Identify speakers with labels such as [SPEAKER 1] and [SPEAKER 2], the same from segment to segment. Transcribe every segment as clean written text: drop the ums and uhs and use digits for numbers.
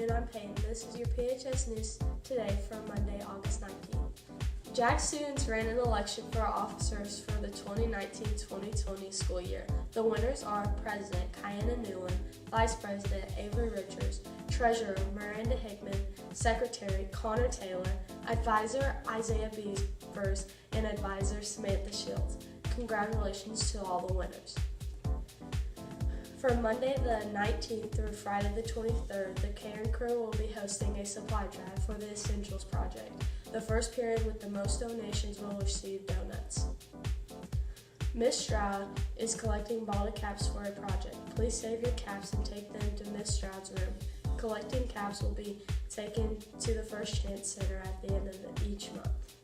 [SPEAKER 1] afternoon, I'm Payton. This is your PHS News today for Monday, August 19th. JAG students ran an election for officers for the 2019-2020 school year. The winners are President Kiana Newland, Vice President Avery Richards, Treasurer Miranda Hickman, Secretary Connor Taylor, Advisor Isaiah Beavers, and Advisor Samantha Shields. Congratulations to all the winners. From Monday the 19th through Friday the 23rd, the Karen crew will be hosting a supply drive for the Essentials Project. The first period with the most donations will receive donuts. Miss Stroud is collecting bottle caps for a project. Please save your caps and take them to Miss Stroud's room. Collecting caps will be taken to the First Chance Center at the end of each month.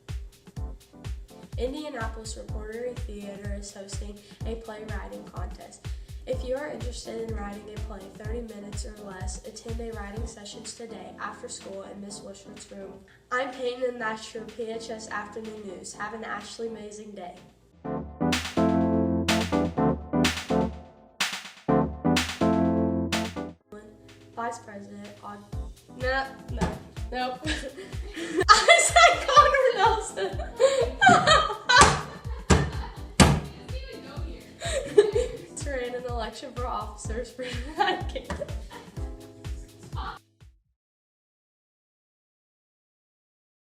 [SPEAKER 1] Indianapolis Reporter Theater is hosting a playwriting contest. If you are interested in writing a play 30 minutes or less, attend a writing sessions today after school in Miss Wishford's room. I'm Payton, and that's your PHS Afternoon News. Have an actually amazing day. Vice President Nope. I said Connor Nelson. Ran an election for officers for